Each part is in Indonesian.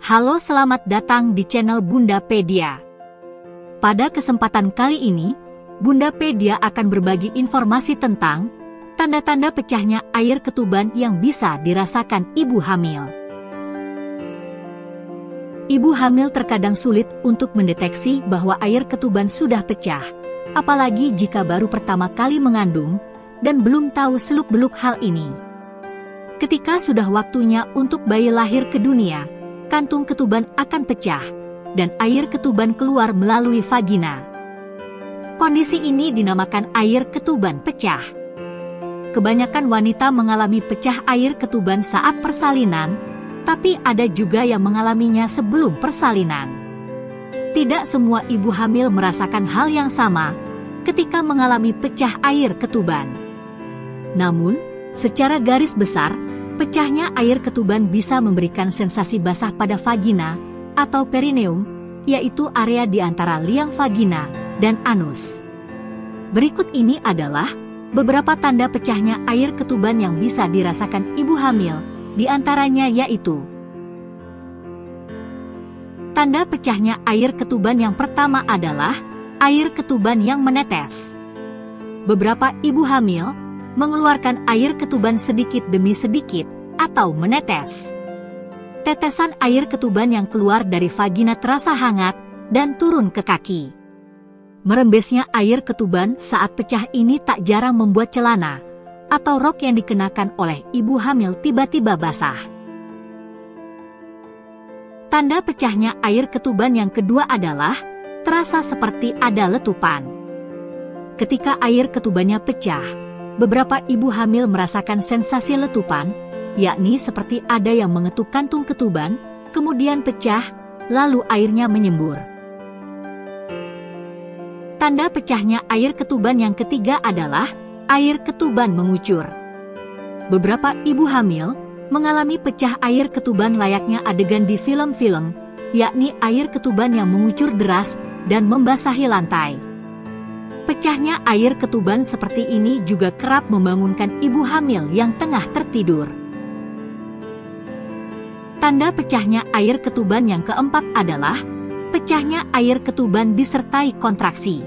Halo, selamat datang di channel Bundapedia. Pada kesempatan kali ini, Bundapedia akan berbagi informasi tentang tanda-tanda pecahnya air ketuban yang bisa dirasakan ibu hamil. Ibu hamil terkadang sulit untuk mendeteksi bahwa air ketuban sudah pecah, apalagi jika baru pertama kali mengandung dan belum tahu seluk-beluk hal ini. Ketika sudah waktunya untuk bayi lahir ke dunia, kantung ketuban akan pecah dan air ketuban keluar melalui vagina. Kondisi ini dinamakan air ketuban pecah. Kebanyakan wanita mengalami pecah air ketuban saat persalinan, tapi ada juga yang mengalaminya sebelum persalinan. Tidak semua ibu hamil merasakan hal yang sama ketika mengalami pecah air ketuban. Namun, secara garis besar, pecahnya air ketuban bisa memberikan sensasi basah pada vagina atau perineum, yaitu area di antara liang vagina dan anus. Berikut ini adalah beberapa tanda pecahnya air ketuban yang bisa dirasakan ibu hamil, di antaranya yaitu: tanda pecahnya air ketuban yang pertama adalah air ketuban yang menetes. Beberapa ibu hamil mengeluarkan air ketuban sedikit demi sedikit atau menetes. Tetesan air ketuban yang keluar dari vagina terasa hangat dan turun ke kaki. Merembesnya air ketuban saat pecah ini tak jarang membuat celana atau rok yang dikenakan oleh ibu hamil tiba-tiba basah. Tanda pecahnya air ketuban yang kedua adalah terasa seperti ada letupan. Ketika air ketubannya pecah, beberapa ibu hamil merasakan sensasi letupan, yakni seperti ada yang mengetuk kantung ketuban, kemudian pecah, lalu airnya menyembur. Tanda pecahnya air ketuban yang ketiga adalah air ketuban mengucur. Beberapa ibu hamil mengalami pecah air ketuban layaknya adegan di film-film, yakni air ketuban yang mengucur deras dan membasahi lantai. Pecahnya air ketuban seperti ini juga kerap membangunkan ibu hamil yang tengah tertidur. Tanda pecahnya air ketuban yang keempat adalah pecahnya air ketuban disertai kontraksi.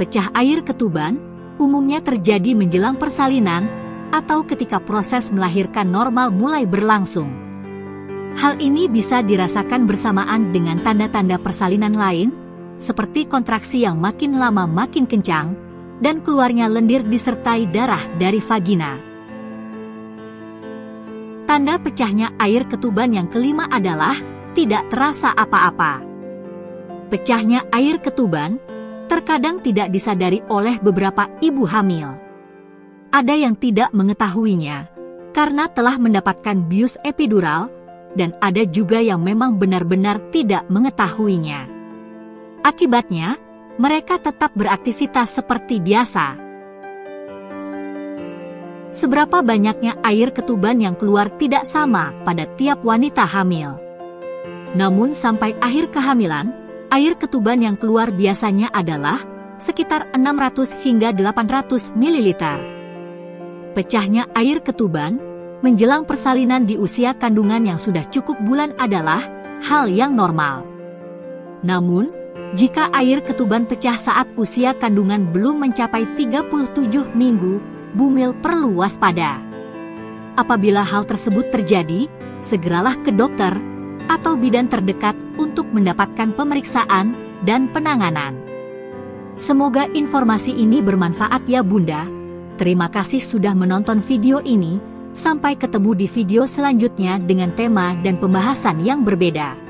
Pecah air ketuban umumnya terjadi menjelang persalinan atau ketika proses melahirkan normal mulai berlangsung. Hal ini bisa dirasakan bersamaan dengan tanda-tanda persalinan lain, seperti kontraksi yang makin lama makin kencang, dan keluarnya lendir disertai darah dari vagina. Tanda pecahnya air ketuban yang kelima adalah tidak terasa apa-apa. Pecahnya air ketuban terkadang tidak disadari oleh beberapa ibu hamil. Ada yang tidak mengetahuinya karena telah mendapatkan bius epidural, dan ada juga yang memang benar-benar tidak mengetahuinya. Akibatnya, mereka tetap beraktivitas seperti biasa. Seberapa banyaknya air ketuban yang keluar tidak sama pada tiap wanita hamil. Namun sampai akhir kehamilan, air ketuban yang keluar biasanya adalah sekitar 600 hingga 800 ml. Pecahnya air ketuban menjelang persalinan di usia kandungan yang sudah cukup bulan adalah hal yang normal. Namun, jika air ketuban pecah saat usia kandungan belum mencapai 37 minggu, bumil perlu waspada. Apabila hal tersebut terjadi, segeralah ke dokter atau bidan terdekat untuk mendapatkan pemeriksaan dan penanganan. Semoga informasi ini bermanfaat ya Bunda. Terima kasih sudah menonton video ini. Sampai ketemu di video selanjutnya dengan tema dan pembahasan yang berbeda.